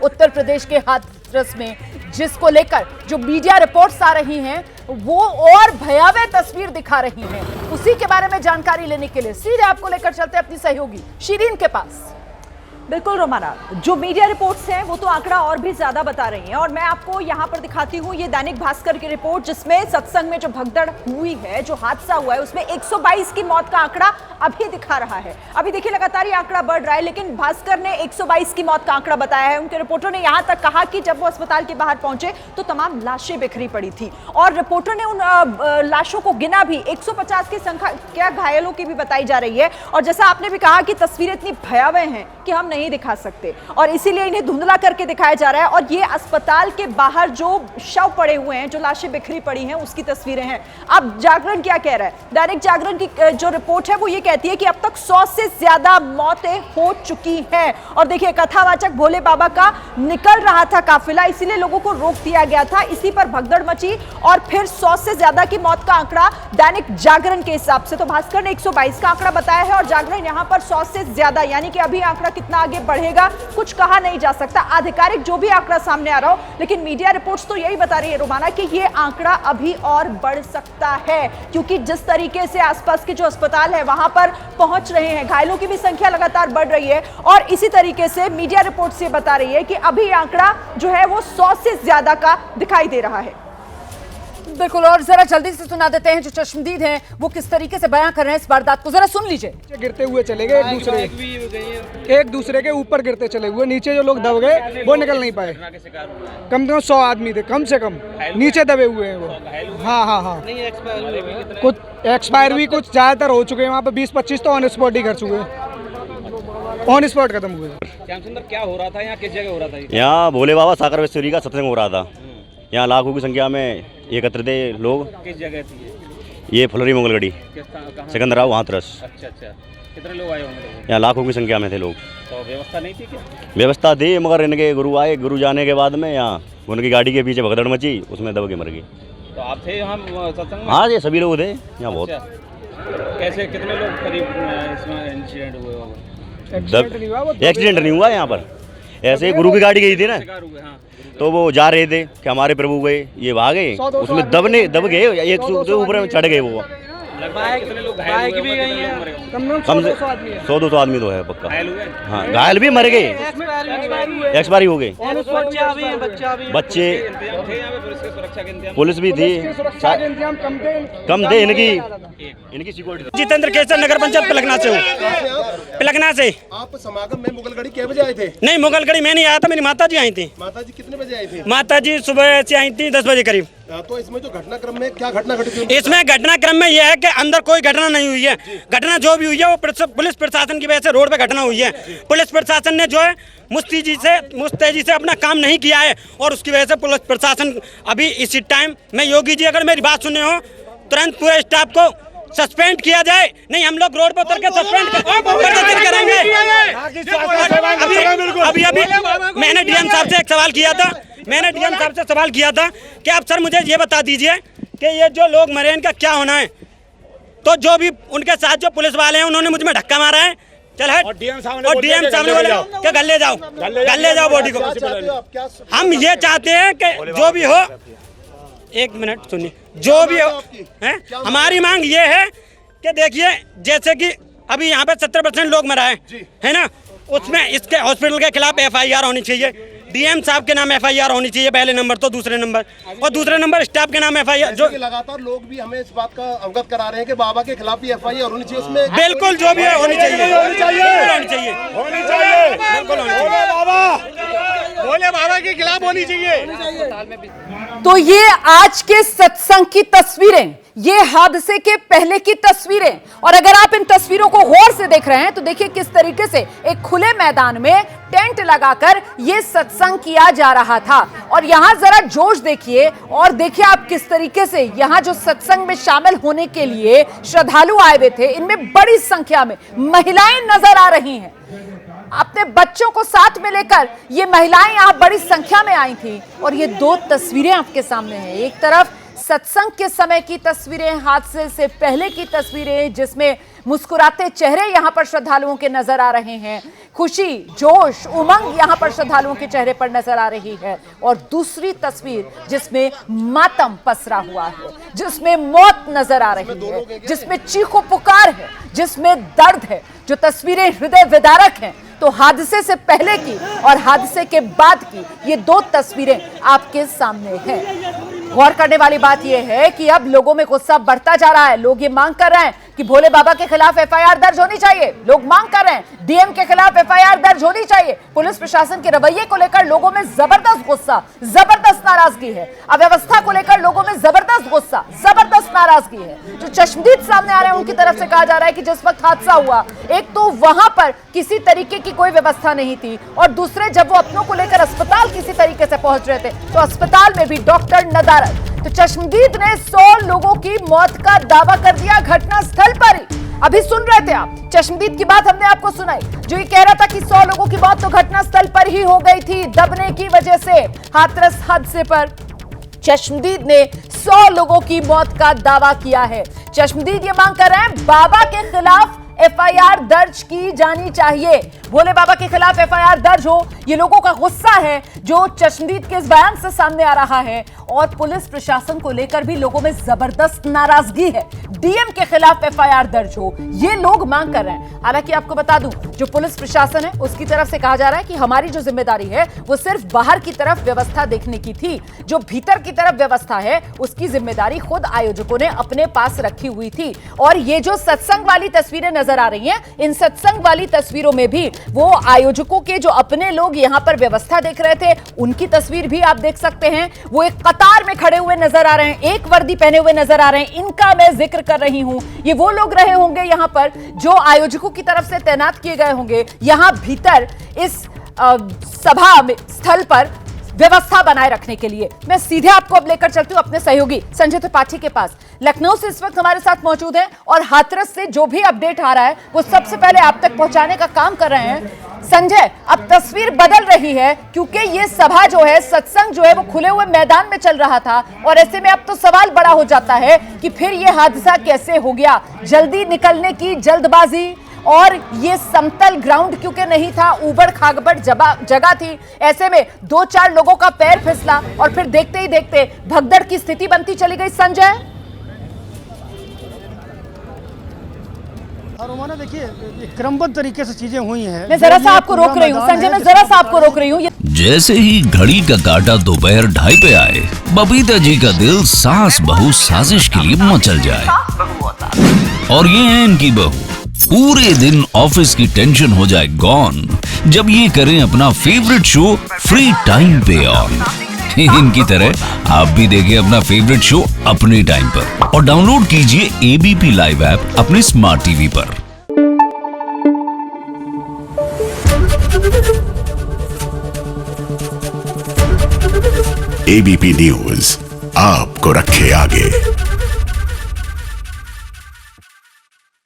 उत्तर प्रदेश के हाथरस में, जिसको लेकर जो मीडिया रिपोर्ट्स आ रही हैं वो और भयावह तस्वीर दिखा रही हैं। उसी के बारे में जानकारी लेने के लिए सीधे आपको लेकर चलते हैं अपनी सहयोगी शिरीन के पास। बिल्कुल रोमाना, जो मीडिया रिपोर्ट्स हैं वो तो आंकड़ा और भी ज्यादा बता रही हैं और मैं आपको यहां पर दिखाती हूं ये दैनिक भास्कर की रिपोर्ट, जिसमें सत्संग में जो भगदड़ हुई है, जो हादसा हुआ है, उसमें 122 की मौत का आंकड़ा अभी दिखा रहा है। अभी देखिए लगातार ये आंकड़ा बढ़ रहा है, लेकिन भास्कर ने 122 की मौत का आंकड़ा बताया है। उनके रिपोर्टर ने यहां तक कहा कि जब वो अस्पताल के बाहर पहुंचे तो तमाम लाशें बिखरी पड़ी थी और रिपोर्टर ने उन लाशों को गिना भी। 150 की संख्या घायलों की भी बताई जा रही है और जैसा आपने भी कहा कि तस्वीरें इतनी भयावह हैं कि हम नहीं दिखा सकते और इसीलिए इन्हें धुंधला करके दिखाया जा रहा है। और ये अस्पताल के बाहर जो शव पड़े हुए हैं, जो लाशें बिखरी पड़ी हैं, उसकी तस्वीरें हैं। अब जागरण क्या कह रहा है? दैनिक जागरण की जो रिपोर्ट है वो ये कहती है कि अब तक 100 से ज्यादा मौतें हो चुकी हैं और देखिए कथावाचक भोले बाबा का निकल रहा था काफिला, इसीलिए लोगों को रोक दिया गया था। इसी पर भगदड़ मची और फिर 100 से ज्यादा की मौत का आंकड़ा दैनिक जागरण के हिसाब से। तो भास्कर ने 122 का आंकड़ा बताया है और जागरण यहां पर 100 से ज्यादा, यानी कि अभी आंकड़ा कितना आगे बढ़ेगा कुछ कहा नहीं जा सकता। आधिकारिक जो भी आंकड़ा सामने आ रहा हो, लेकिन मीडिया रिपोर्ट्स तो यही बता रही है रोमाना कि ये आंकड़ा अभी और बढ़ सकता है, क्योंकि जिस तरीके से आसपास के जो अस्पताल है वहां पर पहुंच रहे हैं, घायलों की भी संख्या लगातार बढ़ रही है और इसी तरीके से मीडिया रिपोर्ट से बता रही है कि अभी आंकड़ा जो है वो 100 से ज्यादा का दिखाई दे रहा है। बिल्कुल, और जरा जल्दी से सुना देते हैं जो चश्मदीद हैं वो किस तरीके से बयां कर रहे हैं इस वारदात को, जरा सुन लीजिए। गिरते हुए चले गए, एक दूसरे के ऊपर गिरते चले हुए, नीचे जो लोग दब गए वो निकल नहीं पाए। कम से कम 100 आदमी थे, कम से कम नीचे दबे हुए हैं वो। हाँ, कुछ एक्सपायर भी कुछ ज्यादातर हो चुके हैं वहाँ पे। 20-25 तो ऑन स्पॉट ही कर चुके हैं, ऑन स्पॉट खत्म हुए। क्या हो रहा था यहाँ, किस जगह हो रहा था? यहाँ भोले बाबा साकर वेश्वरी का सत्संग हो रहा था। यहाँ लाखों की संख्या में एकत्र थे लोग। किस जगह थी ये फुलरी मंगलगढ़ी सिकंदराव हाथरस। अच्छा, कितने लोग आए होंगे? यहाँ लाखों की संख्या में थे लोग। तो व्यवस्था नहीं थी क्या? व्यवस्था थी, मगर इनके गुरु आए, गुरु जाने के बाद में यहाँ उनकी गाड़ी के पीछे भगदड़ मची, उसमें दब के मर गए। तो आप थे यहाँ सत्संग में? हाँ, ये सभी लोग थे यहाँ। बहुत कैसे, कितने लोग करीब इसमें इंसिडेंट हुए होंगे? एक्सीडेंट नहीं हुआ यहाँ पर, ऐसे गुरु की गाड़ी गई थी ना, तो वो जा रहे थे कि हमारे प्रभु गए, ये भागे, उसमें दब गए, एक ऊपर चढ़ गए वो। बाइक भी गई है, कम से 100-200 आदमी तो है पक्का। हाँ, घायल भी मर गए, एक्सपायरी हो गए। बच्चे, पुलिस भी थी, कम थे इनकी सिक्योरिटी। जितेंद्र केसर, नगर पंचायत पिलखना से हूँ। पिलखना से। आप समागम में मुगलगढ़ी कितने बजे आए थे? नहीं, मुगलगढ़ी मैं नहीं आया था, मेरी माता जी आई थी। माता जी कितने बजे आई थी? माता जी सुबह से आई थी 10 बजे करीब। तो इसमें जो घटनाक्रम में क्या घटना घटी थी? इसमें घटनाक्रम में यह है कि अंदर कोई घटना नहीं हुई है। घटना जो भी हुई है वो पुलिस प्रशासन की वजह से रोड पे घटना हुई है। पुलिस प्रशासन ने जो है मुस्तैदी से अपना काम नहीं किया है और उसकी वजह से पुलिस प्रशासन अभी इसी टाइम में, योगी जी अगर मेरी बात सुने हो, तुरंत पूरे स्टाफ को सस्पेंड किया जाए, नहीं हम लोग रोड पर उतर के सस्पेंड करेंगे। अभी मैंने डीएम साहब से एक सवाल किया था, कि आप सर मुझे ये बता दीजिए कि ये जो लोग मरे इनका क्या होना है। तो जो भी उनके साथ जो पुलिस वाले हैं उन्होंने मुझ में धक्का मारा है, चल है, और डीएम साहब ने बोला कि घर ले जाओ बॉडी को। हम ये चाहते हैं कि जो भी हो, एक मिनट सुनिए, जो भी हो है, हमारी मांग ये है कि देखिए जैसे कि अभी यहाँ पे 70% लोग मरा है ना, उसमें इसके हॉस्पिटल के खिलाफ FIR होनी चाहिए। डीएम साहब के नाम FIR होनी चाहिए पहले नंबर, तो दूसरे नंबर स्टाफ के नाम FIR। जो लगातार लोग भी हमें इस बात का अवगत करा रहे हैं कि बाबा के खिलाफ भी FIR होनी चाहिए उसमें। बिल्कुल, जो भी है होनी चाहिए। भोले बाबा के खिलाफ होनी चाहिए। तो ये आज के सत्संग की तस्वीरें, ये हादसे के पहले की तस्वीरें, और अगर आप इन तस्वीरों को गौर से देख रहे हैं तो देखिए किस तरीके से एक खुले मैदान में टेंट लगाकर ये सत्संग किया जा रहा था। और यहां जरा जोश देखिए और देखिए आप किस तरीके से यहां जो सत्संग में शामिल होने के लिए श्रद्धालु आए हुए थे, इनमें बड़ी संख्या में महिलाएं नजर आ रही हैं। अपने बच्चों को साथ में लेकर ये महिलाएं यहां बड़ी संख्या में आई थी और ये दो तस्वीरें आपके सामने हैं। एक तरफ सत्संग के समय की तस्वीरें, हादसे से पहले की तस्वीरें जिसमें मुस्कुराते चेहरे यहां पर श्रद्धालुओं के नजर आ रहे हैं। खुशी, जोश, उमंग यहां पर श्रद्धालुओं के चेहरे पर नजर आ रही है। और दूसरी तस्वीर जिसमें मातम पसरा हुआ है, जिसमें मौत नजर आ रही है, जिसमें चीखो पुकार है, जिसमें दर्द है, जो तस्वीरें हृदय विदारक हैं। तो हादसे से पहले की और हादसे के बाद की ये दो तस्वीरें आपके सामने हैं। गौर करने वाली बात यह है कि अब लोगों में गुस्सा बढ़ता जा रहा है। लोग ये मांग कर रहे हैं कि भोले बाबा के खिलाफ एफआईआर दर्ज होनी चाहिए। लोग मांग कर रहे हैं डीएम के खिलाफ एफआईआर दर्ज होनी चाहिए। पुलिस प्रशासन के रवैये को लेकर लोगों में जबरदस्त गुस्सा, जबरदस्त नाराजगी है। अव्यवस्था को लेकर लोगों में जबरदस्त गुस्सा, जबरदस्त नाराजगी है। जो चश्मदीद सामने आ रहे हैं उनकी तरफ से कहा जा रहा है कि जिस वक्त हादसा हुआ, एक तो वहां पर किसी तरीके की कोई व्यवस्था नहीं थी, और दूसरे जब वो अपनों को लेकर अस्पताल किसी तरीके से पहुंच रहे थे तो अस्पताल में भी डॉक्टर नदारद। तो चश्मदीद ने 100 लोगों की मौत का दावा कर दिया घटना स्थल पर ही। अभी सुन रहे थे आप, चश्मदीद की बात हमने आपको सुनाई, जो ये कह रहा था कि 100 लोगों की मौत तो घटना स्थल पर ही हो गई थी दबने की वजह से। हाथरस हादसे पर चश्मदीद ने 100 लोगों की मौत का दावा किया है। चश्मदीद ये मांग कर रहे हैं बाबा के खिलाफ एफआईआर दर्ज की जानी चाहिए। भोले बाबा के खिलाफ एफआईआर दर्ज हो, ये लोगों का गुस्सा है जो चश्मदीद के इस बयान से सामने आ रहा है। और पुलिस प्रशासन को लेकर भी लोगों में जबरदस्त नाराजगी है। डीएम के खिलाफ एफआईआर दर्ज हो, ये लोग मांग कर रहे हैं। हालांकि आपको बता दूं, जो पुलिस प्रशासन है उसकी तरफ से कहा जा रहा है कि हमारी जो जिम्मेदारी है वो सिर्फ बाहर की तरफ व्यवस्था देखने की थी, जो भीतर की तरफ व्यवस्था है उसकी जिम्मेदारी खुद आयोजकों ने अपने पास रखी हुई थी। और ये जो सत्संग वाली तस्वीरें नजर आ रही हैं, इन सत्संग वाली तस्वीरों में भी वो आयोजकों के जो अपने लोग यहां पर व्यवस्था देख रहे थे उनकी तस्वीर भी आप देख सकते हैं। वो एक कतार में खड़े हुए नजर आ रहे हैं, एक वर्दी पहने हुए नजर आ रहे हैं। इनका मैं जिक्र कर रही हूं। ये वो लोग रहे होंगे यहां पर जो आयोजकों की तरफ से तैनात किए गए होंगे यहां भीतर इस सभा स्थल पर व्यवस्था बनाए रखने के लिए। मैं सीधे आपको अब लेकर चलती हूं अपने सहयोगी संजय त्रिपाठी के पास। लखनऊ से इस वक्त हमारे साथ मौजूद हैं और हाथरस से जो भी अपडेट आ रहा है वो सबसे पहले आप तक पहुंचाने का काम कर रहे हैं। संजय, अब तस्वीर बदल रही है क्योंकि ये सभा जो है, सत्संग जो है, वो खुले हुए मैदान में चल रहा था और ऐसे में अब तो सवाल बड़ा हो जाता है कि फिर ये हादसा कैसे हो गया। जल्दी निकलने की जल्दबाजी और ये समतल ग्राउंड क्योंकि नहीं था, ऊबड़ खाबड़ जगह थी, ऐसे में 2-4 लोगों का पैर फिसला और फिर देखते ही देखते भगदड़ की स्थिति बनती चली गई। संजय, रोमाना देखिए क्रमबद्ध तरीके से चीजें हुई हैं। मैं जरा सा आपको रोक रही हूँ संजय, मैं जरा सा आपको रोक रही हूँ। जैसे ही घड़ी का काटा दोपहर 2:30 पे आए, बबीता जी का दिल सास बहू साजिश के लिए मचल जाए। और ये है इनकी बहू, पूरे दिन ऑफिस की टेंशन हो जाए गॉन जब ये करें अपना फेवरेट शो फ्री टाइम पे ऑन। इनकी तरह आप भी देखिए अपना फेवरेट शो अपने टाइम पर और डाउनलोड कीजिए एबीपी लाइव ऐप अपने स्मार्ट टीवी पर। एबीपी न्यूज आपको रखे आगे।